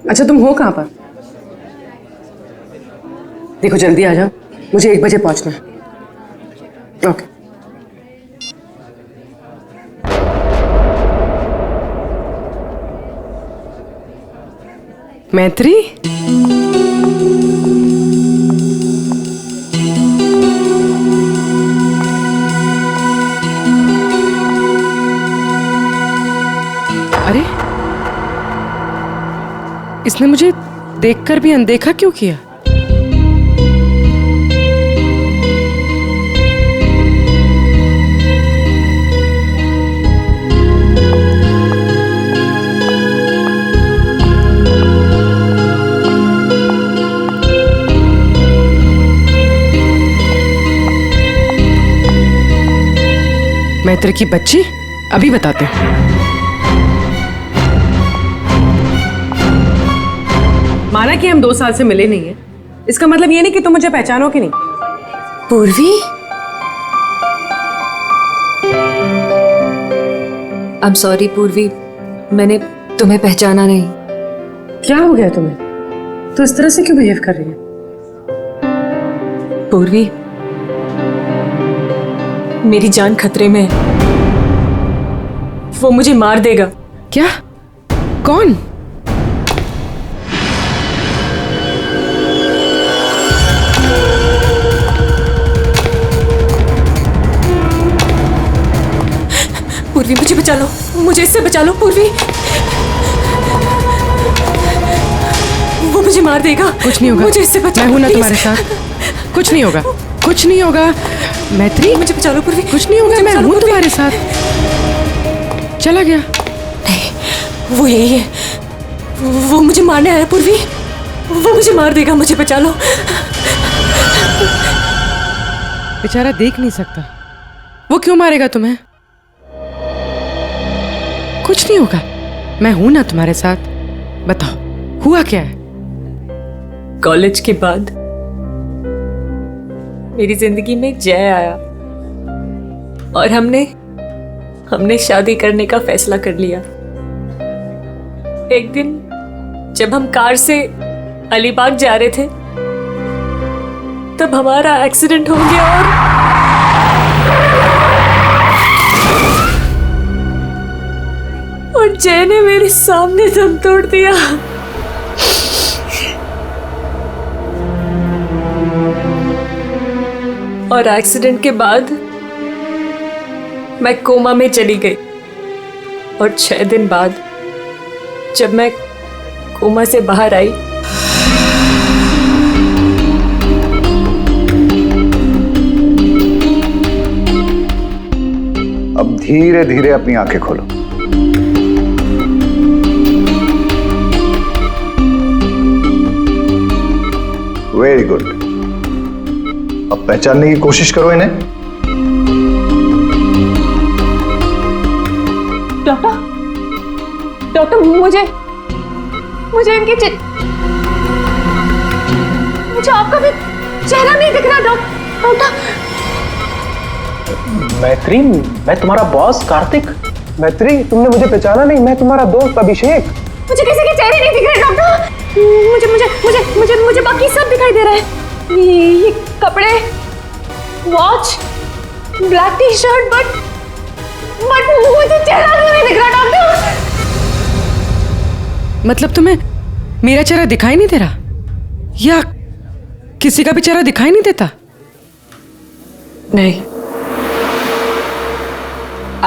अच्छा तुम हो कहाँ पर? देखो जल्दी आ जाओ, मुझे 1 बजे पहुंचना है। ओके। मैत्री, अरे इसने मुझे देखकर भी अनदेखा क्यों किया? मैत्री की बच्ची, अभी बताते हैं। माना कि हम 2 साल से मिले नहीं हैं, इसका मतलब ये नहीं कि तुम मुझे पहचानो कि नहीं। पूर्वी, आई एम सॉरी पूर्वी, मैंने तुम्हें पहचाना नहीं। क्या हो गया तुम्हें? तो इस तरह से क्यों बिहेव कर रही है? पूर्वी, मेरी जान खतरे में है। वो मुझे मार देगा। क्या? कौन? पूर्वी मुझे बचा लो, मुझे इससे बचा लो पूर्वी। वो मुझे मार देगा। कुछ नहीं होगा, मुझे इससे बचा लो। मैं हूं ना तुम्हारे साथ। कुछ नहीं होगा, कुछ नहीं होगा। मैत्री, मुझे बचा लो पूर्वी। कुछ नहीं होगा, मैं हूं तुम्हारे साथ। चला गया? नहीं, वो यही है। वो मुझे मारने आया पूर्वी। वो मुझे मार देगा, मुझे बचा लो। बेचारा देख नहीं सकता, वो क्यों मारेगा तुम्हें? कुछ नहीं होगा, मैं हूं ना तुम्हारे साथ। बताओ हुआ क्या है? कॉलेज के बाद मेरी जिंदगी में जय आया और हमने शादी करने का फैसला कर लिया। एक दिन जब हम कार से अलीबाग जा रहे थे तब हमारा एक्सीडेंट हो गया और जय ने मेरे सामने दम तोड़ दिया। और एक्सीडेंट के बाद मैं कोमा में चली गई और 6 दिन बाद जब मैं कोमा से बाहर आई अब धीरे धीरे अपनी आंखें खोलो। Very good. अब पहचानने की कोशिश करो इन्हें। डॉक्टर मुझे इनके मुझे आपका भी चेहरा नहीं दिख रहा डॉक्टर। मैत्री, मैं तुम्हारा बॉस कार्तिक। मैत्री, तुमने मुझे पहचाना नहीं, मैं तुम्हारा दोस्त अभिषेक। मुझे किसी के चेहरे नहीं दिख रहे डॉक्टर। मुझे मुझे मुझे मुझे मुझे बाकी सब दिखाई दे रहा है। ये कपड़े, watch, black T shirt, but मुझे चेहरा क्यों नहीं दिख रहा डॉक्टर? मतलब तुम्हें मेरा चेहरा दिखाई नहीं दे रहा, या किसी का भी चेहरा दिखाई नहीं देता? नहीं,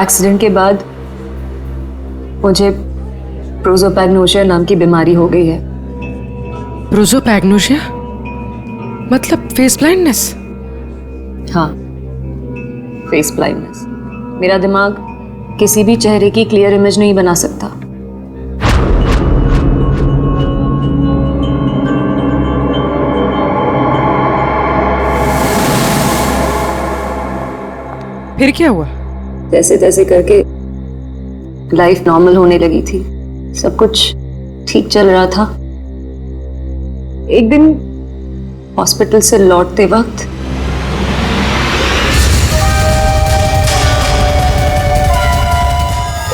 एक्सीडेंट के बाद मुझे प्रोसोपैग्नोसिया नाम की बीमारी हो गई है। प्रोसोपैग्नोसिया मतलब फेस ब्लाइंडनेस? हाँ, फेस ब्लाइंडनेस। मेरा दिमाग किसी भी चेहरे की क्लियर इमेज नहीं बना सकता। फिर क्या हुआ? जैसे तैसे करके लाइफ नॉर्मल होने लगी थी, सब कुछ ठीक चल रहा था। एक दिन हॉस्पिटल से लौटते वक्त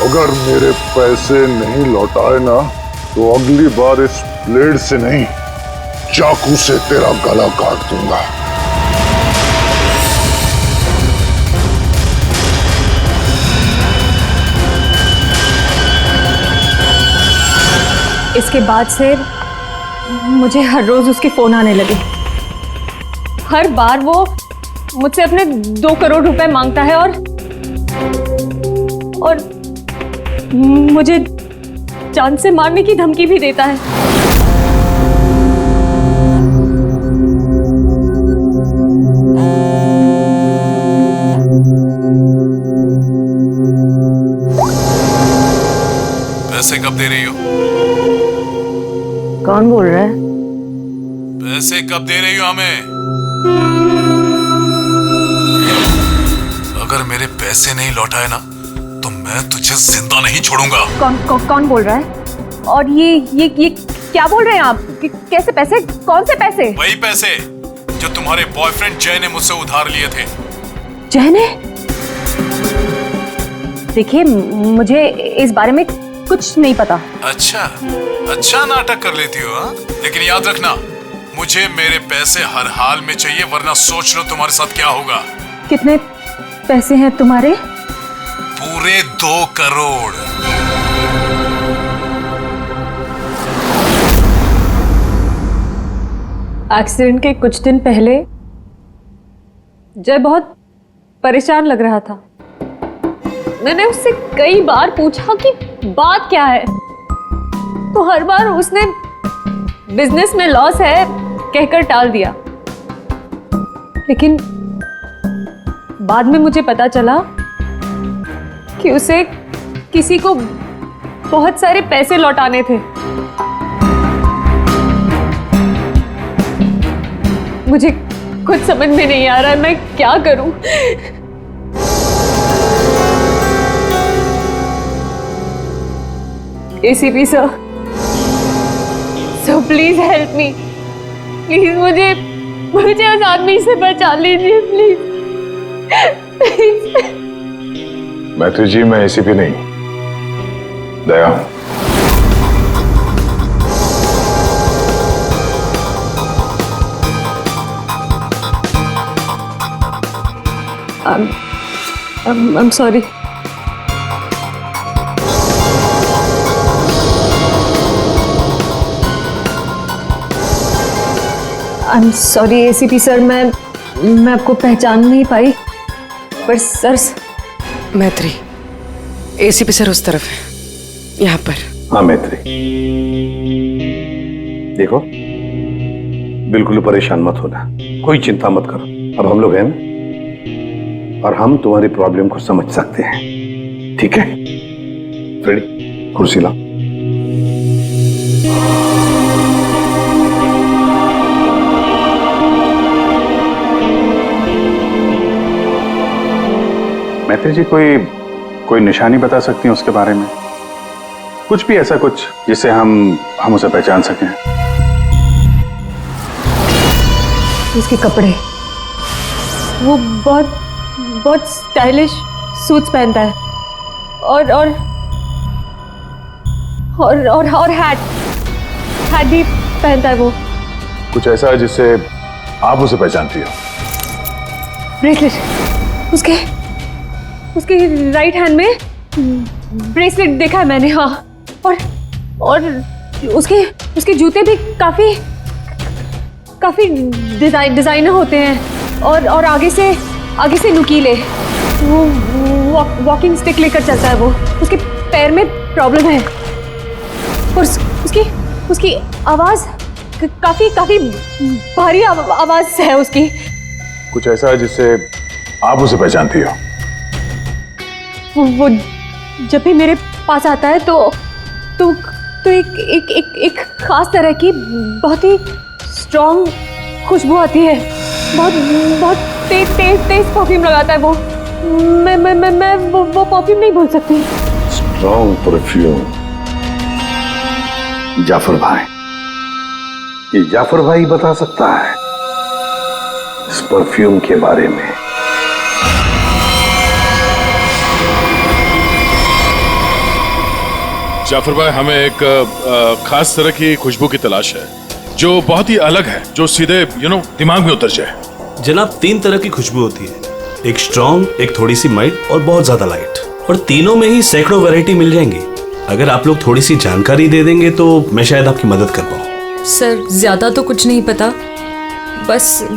अगर मेरे पैसे नहीं लौटाए ना तो अगली बार इस ब्लेड से नहीं, चाकू से तेरा गला काट दूंगा। इसके बाद से मुझे हर रोज उसके फोन आने लगे। हर बार वो मुझसे अपने 2 करोड़ रुपए मांगता है और मुझे जान से मारने की धमकी भी देता है। पैसे कब दे रही हो? कौन बोल रहा है? पैसे कब दे रही हो हमें? अगर मेरे पैसे नहीं लौटाए ना तो मैं तुझे जिंदा नहीं छोड़ूंगा। कौन बोल रहा है? और ये क्या बोल रहे हैं आप? कैसे पैसे? कौन से पैसे? वही पैसे जो तुम्हारे बॉयफ्रेंड जय ने मुझसे उधार लिए थे। जय ने? देखिए, मुझे इस बारे में कुछ नहीं पता। अच्छा नाटक कर लेती हो हाँ? लेकिन याद रखना, मुझे मेरे पैसे हर हाल में चाहिए, वरना सोच लो तुम्हारे साथ क्या होगा। कितने पैसे हैं तुम्हारे? पूरे 2 करोड़। एक्सीडेंट के कुछ दिन पहले जय बहुत परेशान लग रहा था। मैंने उससे कई बार पूछा कि बात क्या है, तो हर बार उसने बिजनेस में लॉस है कहकर टाल दिया। लेकिन बाद में मुझे पता चला कि उसे किसी को बहुत सारे पैसे लौटाने थे। मुझे कुछ समझ में नहीं आ रहा है, मैं क्या करूं? ACP sir, so please help me. Please मुझे उस आदमी से बचा लीजिए, प्लीज। मैत्री जी, मैं एसीपी नहीं, दया हूं। I'm sorry. I'm sorry ACP sir, मैं आपको पहचान नहीं पाई, पर सर। मैत्री, एसीपी सर उस तरफ है, यहाँ पर। हाँ मैत्री, देखो बिल्कुल परेशान मत होना, कोई चिंता मत करो। अब हम लोग हैं ना, और हम तुम्हारी प्रॉब्लम को समझ सकते हैं, ठीक है? रेडी? कुर्सी लाओ। मैत्री जी, कोई निशानी बता सकती हैं उसके बारे में? कुछ भी ऐसा कुछ जिससे हम उसे पहचान सकें। उसके कपड़े, वो बहुत स्टाइलिश सूट्स पहनता है, और हैट भी पहनता है वो। कुछ ऐसा है जिससे आप उसे पहचानती हो? ब्रेसलेट, उसके राइट हैंड में ब्रेसलेट देखा है मैंने। हाँ, और उसके जूते भी काफी डिजाइनर होते हैं, और आगे से नुकीले। वो वॉकिंग स्टिक लेकर चलता है। वो उसके पैर में प्रॉब्लम है, और उसकी आवाज काफी भारी आवाज है उसकी। कुछ ऐसा है जिससे आप उसे पहचानती हो? वो जब भी मेरे पास आता है तो एक खास तरह की बहुत ही स्ट्रॉन्ग खुशबू आती है। बहुत तेज परफ्यूम लगाता है वो। मैं वो परफ्यूम नहीं भूल सकती। Strong perfume? जाफर भाई, ये जाफर भाई बता सकता है इस परफ्यूम के बारे में। जाफर भाई, हमें एक खास तरह की खुशबू की तलाश है जो बहुत ही अलग है, जो सीधे दिमाग में उतर जाए। जनाब 3 तरह की खुशबू होती है, एक स्ट्रॉन्ग, एक थोड़ी सी माइल्ड और बहुत ज्यादा लाइट, और तीनों में ही सैकड़ों वैरायटी मिल जाएंगी। अगर आप लोग थोड़ी सी जानकारी दे देंगे तो मैं शायद आपकी मदद कर पाऊँ। सर ज्यादा तो कुछ नहीं पता, बस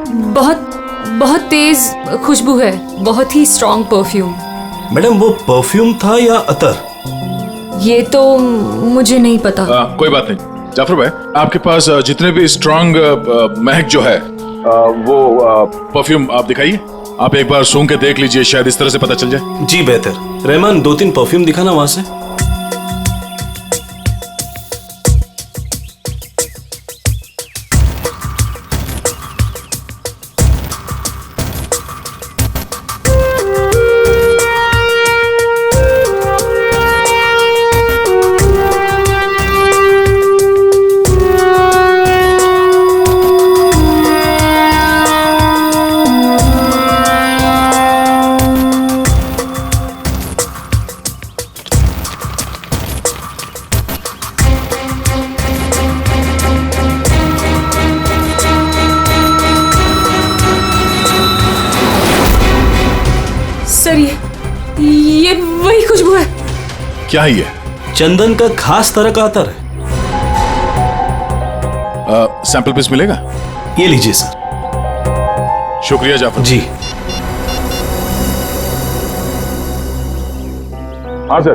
बहुत बहुत तेज खुशबू है, बहुत ही स्ट्रॉन्ग परफ्यूम। मैडम वो परफ्यूम था या अतर? ये तो मुझे नहीं पता। कोई बात नहीं जाफर भाई, आपके पास जितने भी स्ट्रॉन्ग महक जो है वो परफ्यूम आप दिखाइए। आप एक बार सूंघ के देख लीजिए, शायद इस तरह से पता चल जाए। जी बेहतर। रहमान 2-3 परफ्यूम दिखाना वहां से। सर ये वही खुशबू है। क्या है ये? चंदन का खास तरह का अतर है। सैंपल पीस मिलेगा? ये लीजिए सर। शुक्रिया जाफर जी। हाँ सर,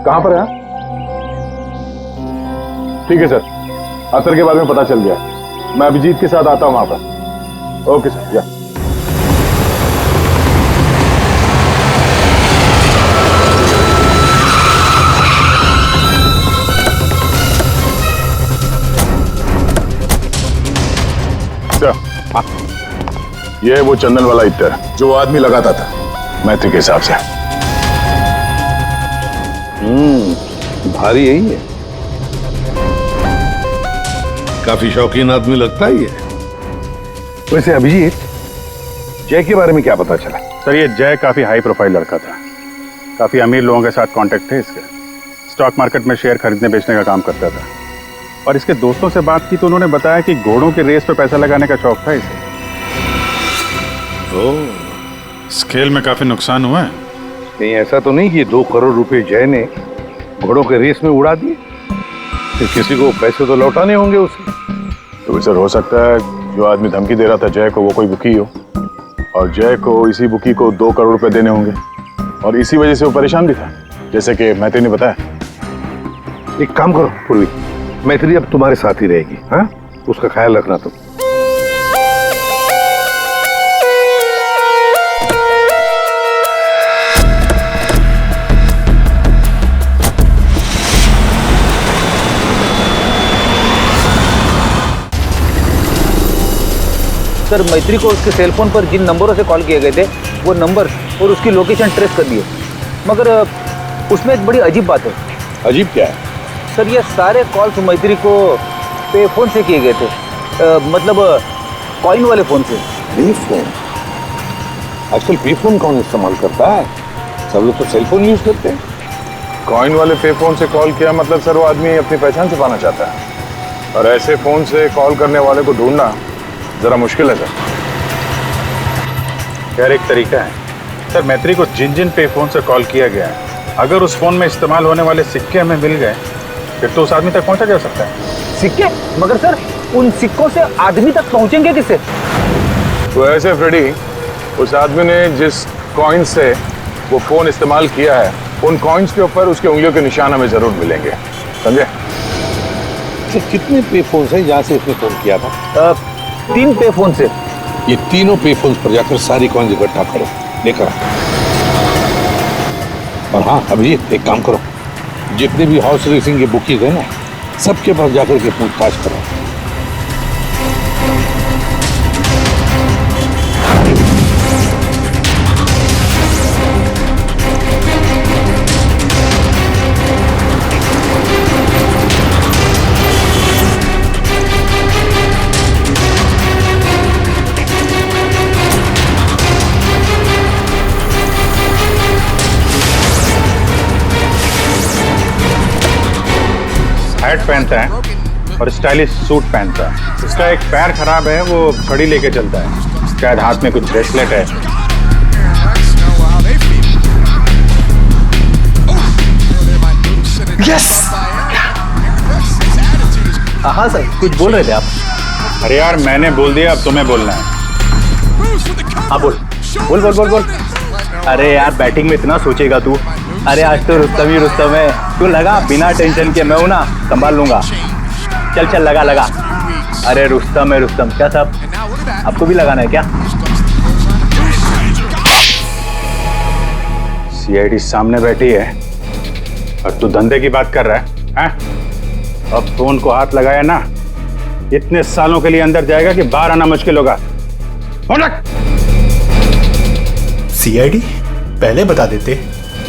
कहाँ पर है? ठीक है सर, अतर के बारे में पता चल गया। मैं अभिजीत के साथ आता हूँ वहां पर। ओके सर, या ये है वो चंदन वाला इत्र जो आदमी लगाता था मैत्री के हिसाब से। भारी यही है, काफी शौकीन आदमी लगता ही है। वैसे अभिजीत, जय के बारे में क्या पता चला? सर ये जय काफी हाई प्रोफाइल लड़का था, काफी अमीर लोगों के साथ कांटेक्ट थे इसके। स्टॉक मार्केट में शेयर खरीदने बेचने का काम करता था, और इसके दोस्तों से बात की तो उन्होंने बताया कि घोड़ों के रेस पे पैसा लगाने का शौक था इसे। स्केल में काफी नुकसान हुआ है। नहीं, ऐसा तो नहीं कि 2 करोड़ रुपए जय ने घोड़ों के रेस में उड़ा दिए, फिर किसी को पैसे तो लौटाने होंगे उसे। तो सर हो सकता है जो आदमी धमकी दे रहा था जय को वो कोई बुकी हो, और जय को इसी बुकी को 2 करोड़ रुपए देने होंगे, और इसी वजह से वो परेशान भी था, जैसे कि मैत्री ने बताया। एक काम करो पूर्वी, मैत्री अब तुम्हारे साथ ही रहेगी। हाँ, उसका ख्याल रखना तुम। सर मैत्री को उसके सेल फोन पर जिन नंबरों से कॉल किए गए थे वो नंबर और उसकी लोकेशन ट्रेस कर दिए, मगर उसमें एक बड़ी अजीब बात है। अजीब क्या है? सर ये सारे कॉल्स मैत्री को पे फोन से किए गए थे, मतलब कॉइन वाले फोन से। पे फोन? आजकल पे फोन कौन इस्तेमाल करता है? सब लोग तो सेल फोन यूज करते हैं। कॉइन वाले पे फोन से कॉल किया मतलब सर वो आदमी अपनी पहचान छुपाना चाहता है, और ऐसे फोन से कॉल करने वाले को ढूंढना जरा मुश्किल है सर। यार एक तरीका है सर, मैत्री को जिन जिन पे फोन से कॉल किया गया है, अगर उस फोन में इस्तेमाल होने वाले सिक्के हमें मिल गए फिर तो उस आदमी तक पहुंचा जा सकता है। सिक्के? मगर सर उन सिक्कों से आदमी तक पहुंचेंगे किससे? तो ऐसे फ्रेडी, उस आदमी ने जिस कॉइन से वो फोन इस्तेमाल किया है, उन कॉइन्स के ऊपर उसके उंगलियों के निशान हमें जरूर मिलेंगे, समझे? कितने पे फोन है जहाँ से इसने फोन किया था? 3 पे फोन से। ये तीनों पे फोन पर जाकर सारी कॉइन इकट्ठा करो, लेकर आओ। और हाँ अभिजीत, एक काम करो, जितने भी हॉर्स रेसिंग के बुकीज है ना, सबके पास जाकर के पूछताछ करो। रहता है और स्टाइलिश सूट पहनता है। उसका एक पैर खराब है, वो घड़ी लेके चलता है, शायद हाथ में कुछ ब्रेसलेट है। यस। हाँ सर, कुछ बोल रहे थे आप। अरे यार मैंने बोल दिया, अब तुम्हें बोलना है। हाँ बोल बोल बोल बोल बोल। अरे यार बैटिंग में इतना सोचेगा तू। अरे आज तो रुस्तम ही रुस्तम है, तू लगा बिना टेंशन के, मैं हूं ना, संभाल लूंगा। चल चल लगा लगा। अरे रुस्तम है रुस्तम। क्या साहब, आपको भी लगाना है क्या? सीआईडी सामने बैठी है और तू धंधे की बात कर रहा है? अब फोन को हाथ लगाया ना, इतने सालों के लिए अंदर जाएगा कि बाहर आना मुश्किल होगा। सीआईडी पहले बता देते।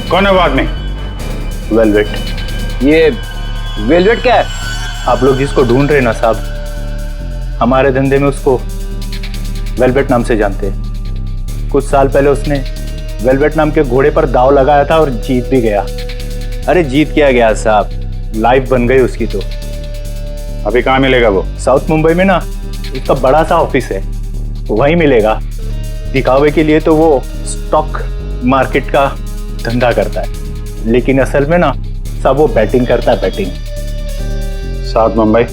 कौन है वो आदमी? वेलवेट। ये वेलवेट क्या है? आप लोग जिसको ढूंढ रहे ना साहब, हमारे धंधे में उसको वेलवेट नाम से जानते हैं। कुछ साल पहले उसने वेलवेट नाम के घोड़े पर दांव लगाया था और जीत भी गया। अरे जीत क्या गया साहब, लाइफ बन गई उसकी। तो अभी कहाँ मिलेगा वो? साउथ मुंबई में ना उसका बड़ा सा ऑफिस है, वहीं मिलेगा। दिखावे के लिए तो वो स्टॉक मार्केट का धंधा करता है, लेकिन असल में ना सब वो बैटिंग करता है, बैटिंग। साउथ मुंबई।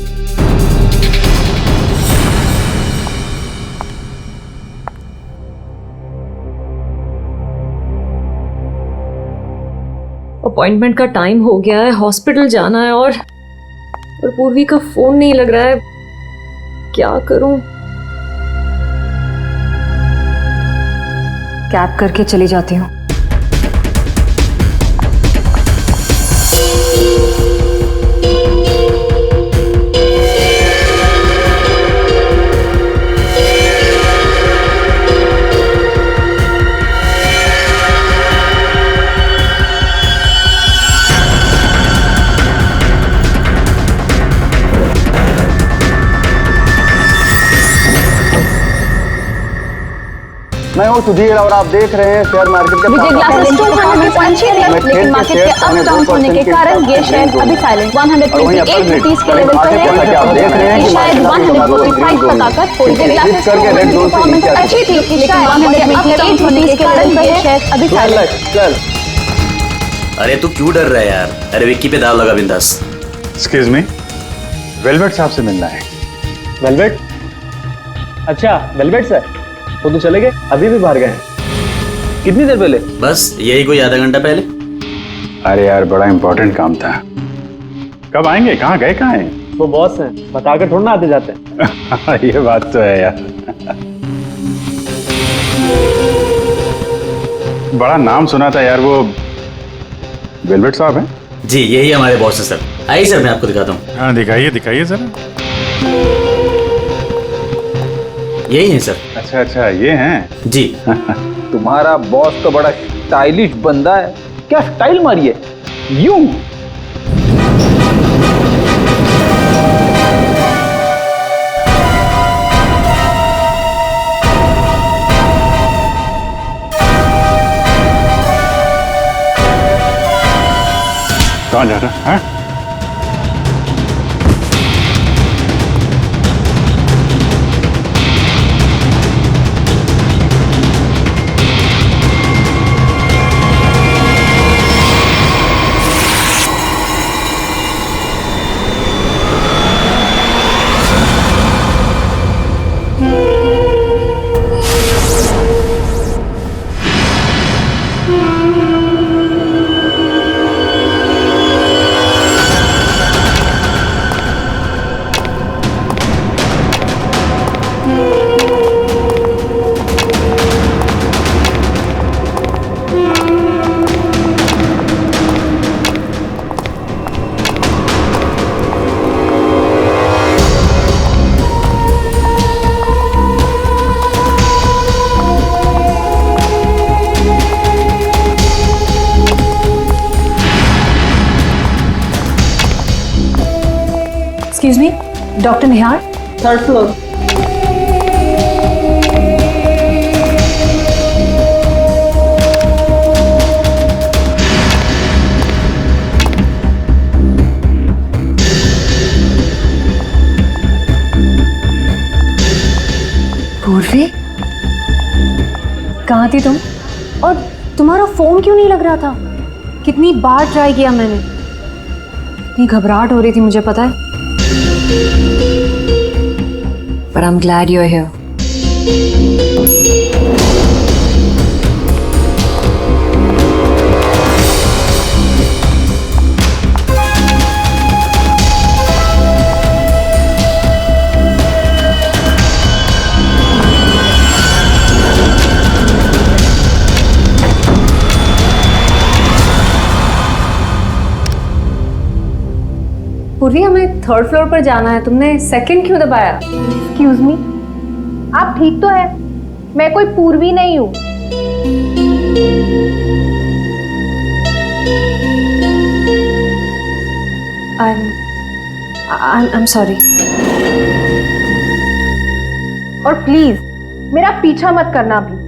अपॉइंटमेंट का टाइम हो गया है, हॉस्पिटल जाना है और पूर्वी का फोन नहीं लग रहा है। क्या करूं? कैब करके चली जाती हूँ। मैं हूँ सुधीर और आप देख रहे हैं शेयर मार्केट के विजय ग्लासेस 200 अच्छी रही, लेकिन मार्केट के अप डाउन होने के कारण ये शेयर अभी साइलेंट 128 रुपीस के लेवल पर है। शायद 145 तक आकर विजय ग्लासेस की परफॉर्मेंस अच्छी थी, लेकिन 128 रुपीस के लेवल पर ये शेयर अभी साइलेंट। चल। अरे तू क्यों डर रहा है यार? अरे विक्की पे दाव लगा बिंदास। एक्सक्यूज मी, वेलवेट साहब से मिलना है। वेलवेट? अच्छा वेलवेट सर, वो तो चले गए, अभी भी बाहर गए हैं। कितनी देर पहले? बस यही कोई आधा घंटा पहले। अरे यार बड़ा इंपॉर्टेंट काम था। कब आएंगे? कहाँ गए? कहाँ हैं? वो बॉस हैं, बताकर थोड़ा ना आते जाते हैं। ये बात तो है यार। बड़ा नाम सुना था यार, वो वेलवेट साहब हैं? जी यही हमारे बॉस है सर। आइए सर मैं आपको दिखाता हूँ। हाँ दिखाइए दिखाइए जरा। यही है सर। अच्छा अच्छा ये हैं? जी। तुम्हारा बॉस तो बड़ा स्टाइलिश बंदा है। क्या स्टाइल मारी है यूं? कहाँ जा रहा है? Excuse me, doctor Nihar. Third floor. अरे कहाँ थी तुम? और तुम्हारा फोन क्यों नहीं लग रहा था? कितनी बार ट्राई किया मैंने। इतनी घबराहट हो रही थी मुझे पता है। But I'm glad you're here. पूर्वी, हमें थर्ड फ्लोर पर जाना है। तुमने सेकंड क्यों दबाया? एक्सक्यूज मी, आप ठीक तो है? मैं कोई पूर्वी नहीं हूँ। I'm sorry. और प्लीज मेरा पीछा मत करना भी।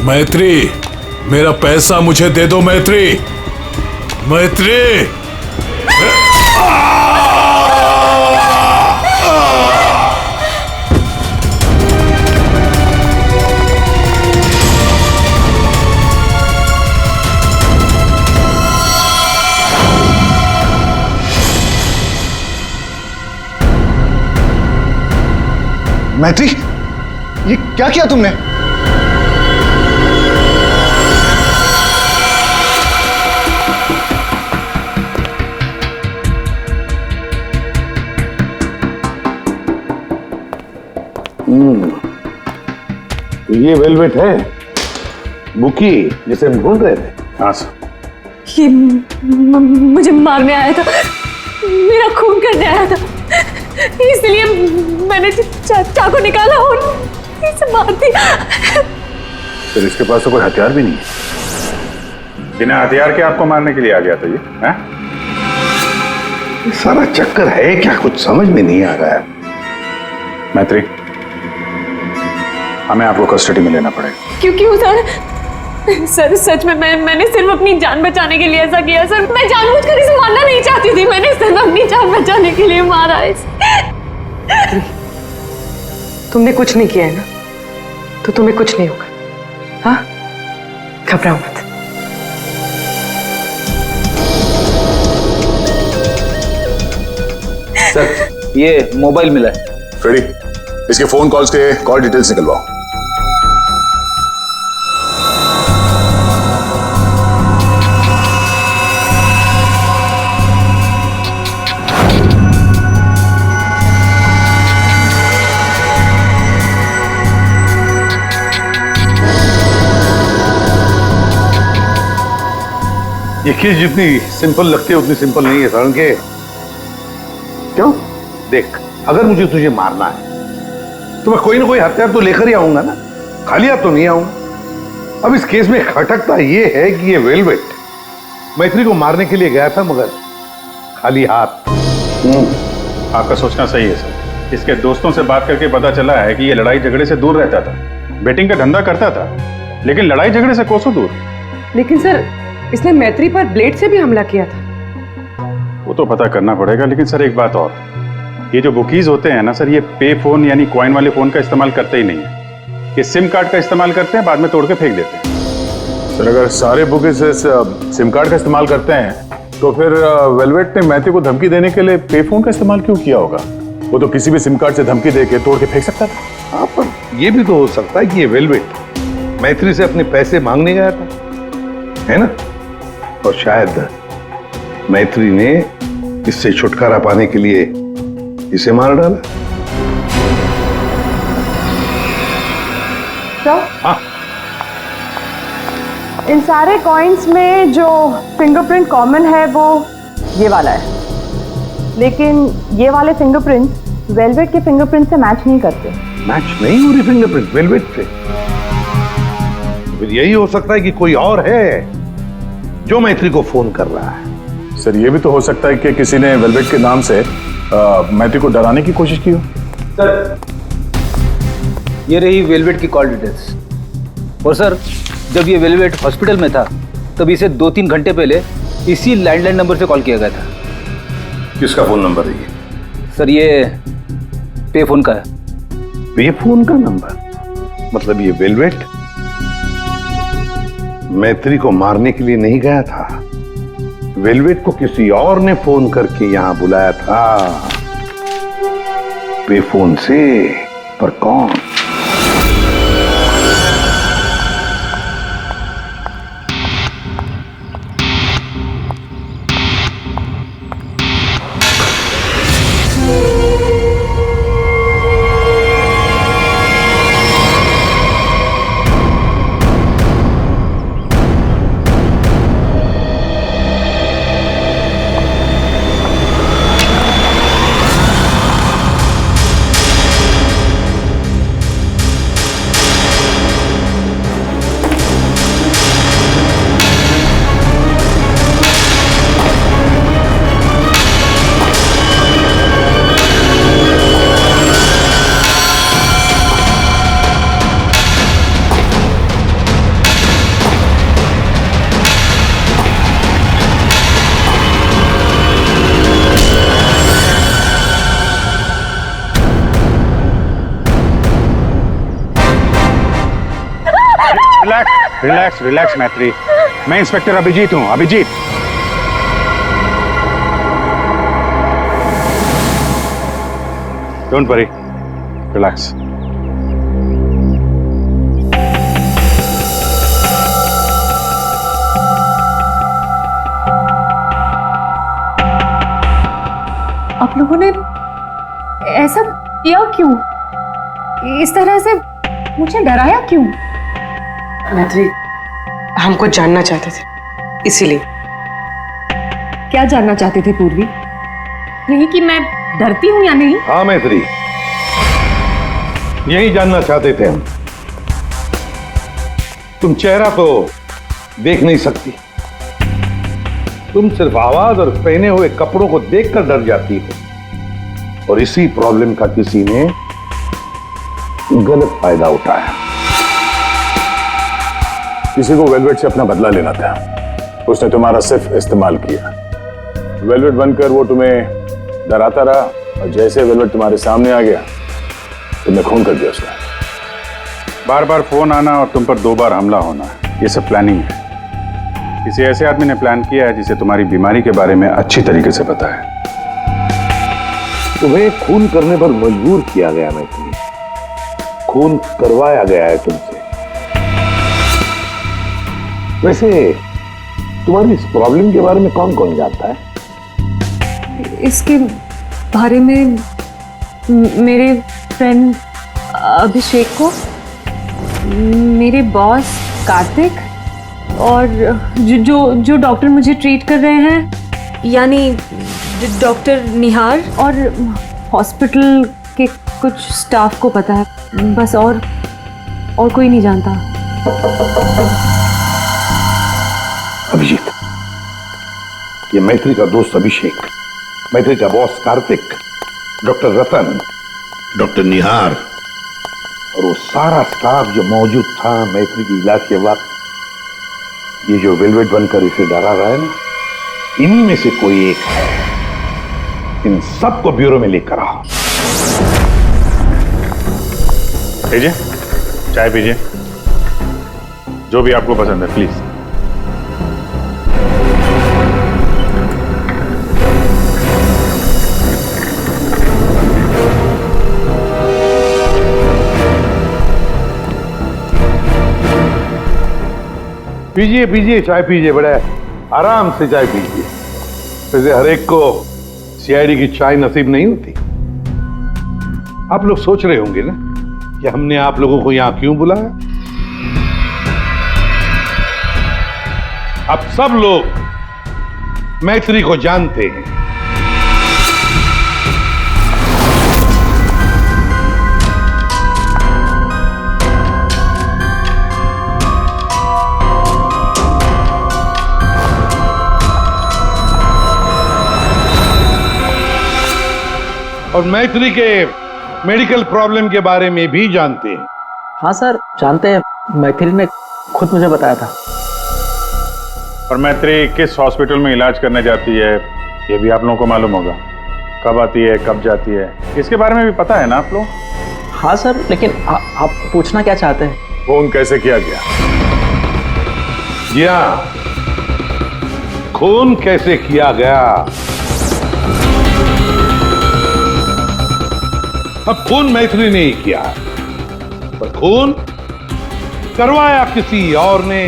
मैत्री, मेरा पैसा मुझे दे दो मैत्री। मैत्री, मैत्री, ये क्या किया तुमने? ये वेलवेट है बुकी जिसे हम ढूंढ रहे थे? हाँ सर। ये मुझे मारने आया था, मेरा खून करने आया था, इसलिए मैंने चाकू निकाला और इसे मार दिया। फिर इसके पास तो कोई हथियार भी नहीं है। बिना हथियार के आपको मारने के लिए आ गया था ये, हैं? सारा चक्कर है क्या, कुछ समझ में नहीं आ रहा है। मैत्री, हमें आपको कस्टडी में लेना पड़ेगा। क्यों सर? सच में मैंने सिर्फ अपनी जान बचाने के लिए ऐसा किया सर। मैं जानबूझकर इसे मारना नहीं चाहती थी, मैंने सिर्फ अपनी जान बचाने के लिए मारा इसे। तुमने कुछ नहीं किया है ना, तो तुम्हें कुछ नहीं होगा। हाँ, घबराओ मत। सर, ये मोबाइल मिला है। फ्रेडी, इसके फोन कॉल्स के कॉल डिटेल्स निकलवाओ। ये केस जितनी सिंपल लगती है उतनी सिंपल नहीं है सरण के। क्यों? देख, अगर मुझे तुझे मारना है तो मैं कोई ना कोई हथियार तो लेकर ही आऊंगा ना, खाली हाथ तो नहीं आऊंगा। अब इस केस में खटकता ये है कि ये वेलवेट मैत्री को मारने के लिए गया था मगर खाली हाथ। आपका सोचना सही है सर। इसके दोस्तों से बात करके पता चला है कि ये लड़ाई झगड़े से दूर रहता था, बेटिंग का धंधा करता था, लेकिन लड़ाई झगड़े से कोसों दूर। लेकिन सर, इसने मैत्री पर ब्लेड से भी हमला किया था। वो तो पता करना पड़ेगा। लेकिन सर एक बात और, ये जो बुकीज होते हैं ना सर, ये पे फोन यानी कॉइन वाले फोन का इस्तेमाल करते ही नहीं है। कि सिम कार्ड का इस्तेमाल करते हैं, बाद में तोड़ के फेंक देते हैं। सर अगर सारे बुके से सिम कार्ड का इस्तेमाल करते हैं तो फिर वेलवेट ने मैथ्यू को धमकी देने के लिए पे फोन का इस्तेमाल क्यों किया होगा? वो तो किसी भी सिम कार्ड से धमकी देके तोड़ के फेंक सकता था। हाँ, पर ये भी तो हो सकता है कि ये वेलवेट मैत्री से अपने पैसे मांगने गया था, है ना? और शायद मैत्री ने इससे छुटकारा पाने के लिए इसे मार डाला। तो हाँ, इन सारे कॉइन्स में जो फिंगरप्रिंट कॉमन है वो ये वाला है, लेकिन ये वाले फिंगरप्रिंट वेलवेट के फिंगरप्रिंट से मैच नहीं करते। मैच नहीं हो रही फिंगरप्रिंट वेलवेट से? फिर यही हो सकता है कि कोई और है जो मैत्री को फोन कर रहा है। सर ये भी तो हो सकता है कि किसी ने वेलवेट के नाम से मैथ्यू को डराने की कोशिश की हो। सर ये रही वेलवेट की कॉल डिटेल्स। और सर जब ये वेलवेट हॉस्पिटल में था तब इसे 2-3 घंटे पहले इसी लैंडलाइन नंबर से कॉल किया गया था। किसका फोन नंबर है ये? सर ये पे फोन का है। पे फोन का नंबर? मतलब ये वेलवेट मैत्री को मारने के लिए नहीं गया था, वेलवेट को किसी और ने फोन करके यहां बुलाया था पे फोन से। पर कौन? रिलैक्स रिलैक्स मैत्री, मैं इंस्पेक्टर अभिजीत हूं। Abhijeet, don't worry, relax. आप लोगों ने ऐसा किया क्यों? इस तरह से मुझे डराया क्यों? मैत्री हमको जानना चाहते थे, इसीलिए। क्या जानना चाहते थे पूर्वी? यही कि मैं डरती हूं या नहीं? हाँ मैत्री, यही जानना चाहते थे हम। तुम चेहरा तो देख नहीं सकती, तुम सिर्फ आवाज और पहने हुए कपड़ों को देखकर डर जाती हो, और इसी प्रॉब्लम का किसी ने गलत फायदा उठाया। किसी को वेलवेट से अपना बदला लेना था, उसने तुम्हारा सिर्फ इस्तेमाल किया। वेलवेट बनकर वो तुम्हें डराता रहा, और जैसे वेलवेट तुम्हारे सामने आ गया तुमने खून कर दिया उसका। बार बार फोन आना और तुम पर 2 बार हमला होना, ये सब प्लानिंग है। किसी ऐसे आदमी ने प्लान किया है जिसे तुम्हारी बीमारी के बारे में अच्छी तरीके से पता है। तुम्हें खून करने पर मजबूर किया गया मैत्री, खून करवाया गया है तुमसे। वैसे तुम्हारी इस प्रॉब्लम के बारे में कौन कौन जानता है? इसके बारे में मेरे फ्रेंड अभिषेक को, मेरे बॉस कार्तिक, और जो डॉक्टर मुझे ट्रीट कर रहे हैं यानी डॉक्टर निहार, और हॉस्पिटल के कुछ स्टाफ को पता है, बस। और कोई नहीं जानता। अभिजीत, ये मैत्री का दोस्त अभिषेक, मैत्री का बॉस कार्तिक, डॉक्टर रतन, डॉक्टर निहार और वो सारा स्टाफ जो मौजूद था मैत्री की इलाज के वक्त, ये जो वेलवेट बनकर इसे डरा रहा है ना, इन्हीं में से कोई एक है। इन सबको ब्यूरो में लेकर आओ। भेजे, चाय पीजिए, जो भी आपको पसंद है प्लीज। पीजिए पीजिए, चाय पीजिए, बड़ा आराम से चाय पीजिए। वैसे हर एक को सीआईडी की चाय नसीब नहीं होती। आप लोग सोच रहे होंगे ना कि हमने आप लोगों को यहां क्यों बुलाया। आप सब लोग मैत्री को जानते हैं। और मैत्री के मेडिकल प्रॉब्लम के बारे में भी जानते हैं। हाँ सर, जानते हैं, मैथिली ने खुद मुझे बताया था। और मैत्री किस हॉस्पिटल में इलाज करने जाती है ये भी आप लोगों को मालूम होगा। कब आती है, कब जाती है, इसके बारे में भी पता है ना आप लोग? हाँ सर, लेकिन आप पूछना क्या चाहते हैं? फोन कैसे किया गया? जी हाँ, खून कैसे किया गया। अब खून मैत्री ने ही किया, पर खून करवाया किसी और ने,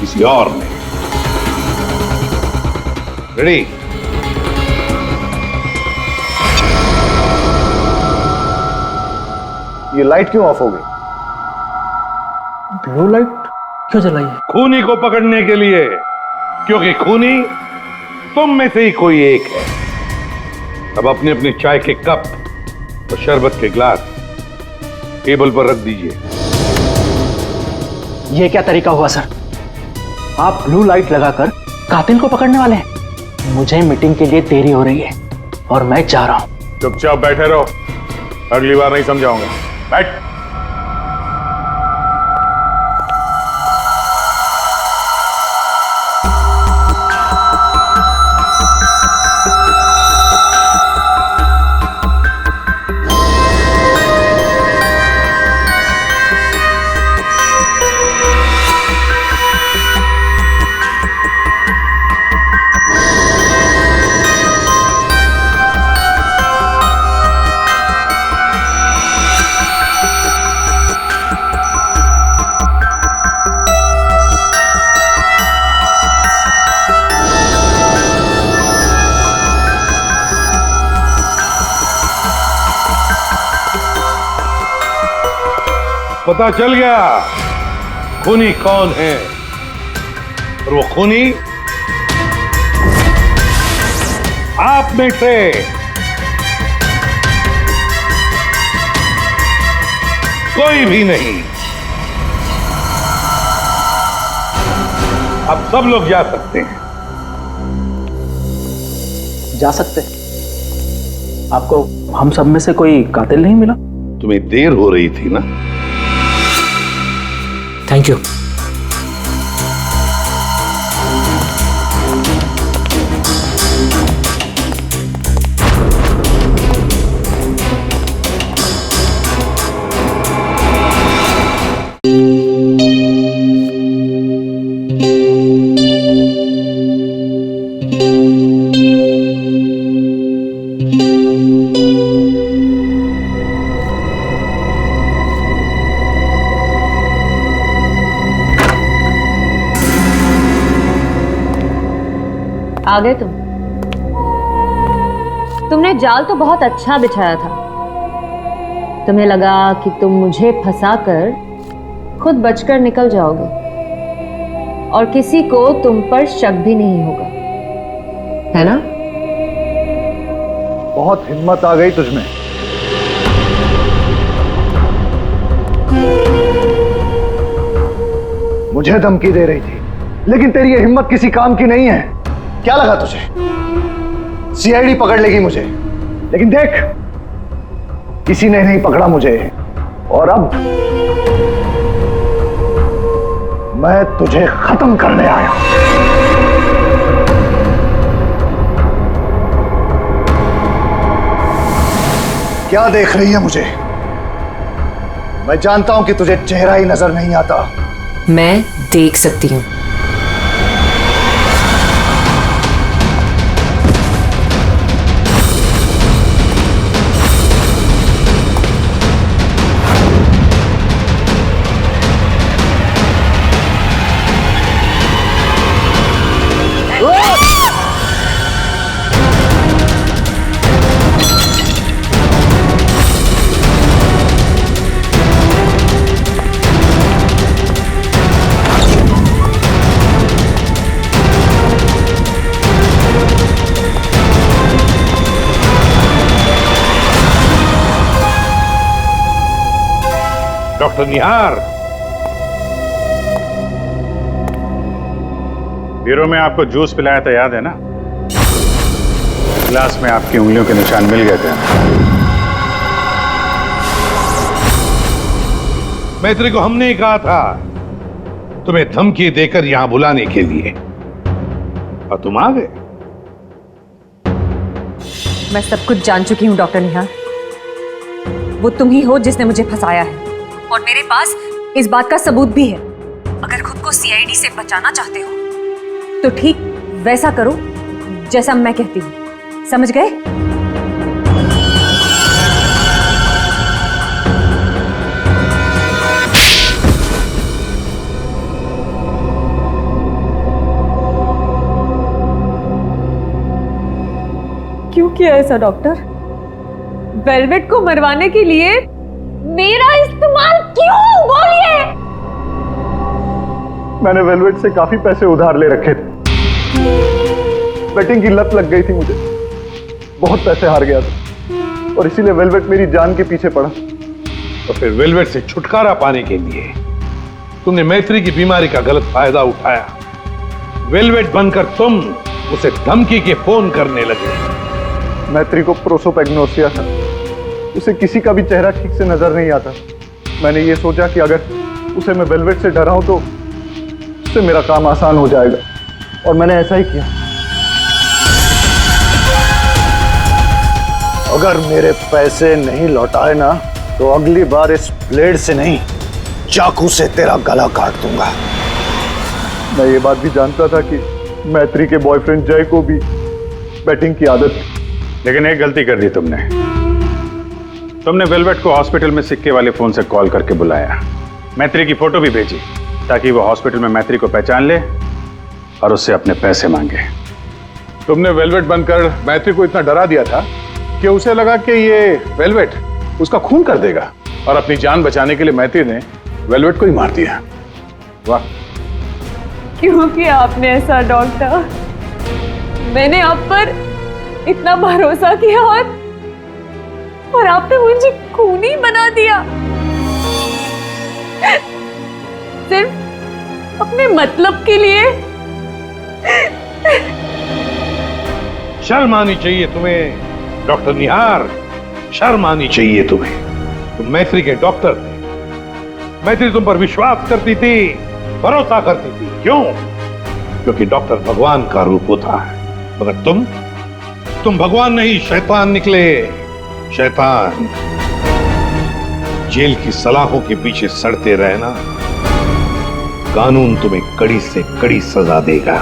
किसी और ने। रेडी? ये लाइट क्यों ऑफ हो गई? ब्लू लाइट क्यों जलाई है? खूनी को पकड़ने के लिए, क्योंकि खूनी तुम में से ही कोई एक है। अब अपने अपने चाय के कप और शरबत के ग्लास टेबल पर रख दीजिए। ये क्या तरीका हुआ सर? आप ब्लू लाइट लगाकर कातिल को पकड़ने वाले हैं? मुझे मीटिंग के लिए देरी हो रही है और मैं जा रहा हूं। चुपचाप बैठे रहो, अगली बार नहीं समझाऊंगा। बैठ। पता चल गया खूनी कौन है, और वो खूनी आप में से कोई भी नहीं। अब सब लोग जा सकते हैं। जा सकते? आपको हम सब में से कोई कातिल नहीं मिला? तुम्हें देर हो रही थी ना। Thank you. आ गए तुमने जाल तो बहुत अच्छा बिछाया था। तुम्हें लगा कि तुम मुझे फंसाकर खुद बचकर निकल जाओगे और किसी को तुम पर शक भी नहीं होगा, है ना? बहुत हिम्मत आ गई तुझमें। मुझे धमकी दे रही थी, लेकिन तेरी ये हिम्मत किसी काम की नहीं है। क्या लगा तुझे सीआईडी पकड़ लेगी मुझे? लेकिन देख, किसी ने नहीं पकड़ा मुझे, और अब मैं तुझे खत्म करने आया हूं। क्या देख रही है मुझे? मैं जानता हूं कि तुझे चेहरा ही नजर नहीं आता। मैं देख सकती हूँ। डॉक्टर निहार, ब्यूरो में आपको जूस पिलाया था, याद है ना? गिलास में आपकी उंगलियों के निशान मिल गए थे। मैत्री को हमने ही कहा था तुम्हें धमकी देकर यहां बुलाने के लिए, और तुम आ गए। मैं सब कुछ जान चुकी हूँ डॉक्टर निहार। वो तुम ही हो जिसने मुझे फंसाया है, और मेरे पास इस बात का सबूत भी है। अगर खुद को सीआईडी से बचाना चाहते हो तो ठीक वैसा करो जैसा मैं कहती हूँ, समझ गए? क्यों किया ऐसा डॉक्टर? वेलवेट को मरवाने के लिए मेरा इस्तेमाल क्यों? बोलिए। मैंने वेलवेट से काफी पैसे उधार ले रखे थे। बेटिंग की लत लग गई थी मुझे, बहुत पैसे हार गया था, और इसीलिए वेलवेट मेरी जान के पीछे पड़ा। तो फिर वेलवेट से छुटकारा पाने के लिए तुमने मैत्री की बीमारी का गलत फायदा उठाया। वेलवेट बनकर तुम उसे धमकी के फोन करने लगे। मैत्री को प्रोसोपैग्नोसिया था, उसे किसी का भी चेहरा ठीक से नजर नहीं आता। मैंने ये सोचा कि अगर उसे मैं वेलवेट से डराऊं तो उससे मेरा काम आसान हो जाएगा, और मैंने ऐसा ही किया। अगर मेरे पैसे नहीं लौटाए ना तो अगली बार इस ब्लेड से नहीं, चाकू से तेरा गला काट दूंगा। मैं ये बात भी जानता था कि मैत्री के बॉयफ्रेंड जय को भी बैटिंग की आदत थी, लेकिन एक गलती कर दी तुमने वेलवेट को हॉस्पिटल में सिक्के वाले फोन से कॉल करके बुलाया, मैत्री की फोटो भी भेजी ताकि वो हॉस्पिटल में मैत्री को पहचान ले और उससे अपने पैसे मांगे। तुमने वेलवेट बनकर मैत्री को इतना डरा दिया था कि उसे लगा कि ये वेलवेट उसका खून कर देगा, और अपनी जान बचाने के लिए मैत्री ने वेलवेट को ही मार दिया। वाह, क्यों किया आपने ऐसा डॉक्टर? मैंने आप पर इतना भरोसा किया और आपने मुझे खूनी बना दिया, सिर्फ अपने मतलब के लिए। शर्म आनी चाहिए तुम्हें डॉक्टर निहार, शर्म आनी चाहिए तुम्हें। तुम मैत्री के डॉक्टर थे, मैत्री तुम पर विश्वास करती थी, भरोसा करती थी। क्यों? क्योंकि डॉक्टर भगवान का रूप होता है, मगर तुम भगवान नहीं, शैतान निकले। शैतान। जेल की सलाखों के पीछे सड़ते रहना, कानून तुम्हें कड़ी से कड़ी सजा देगा।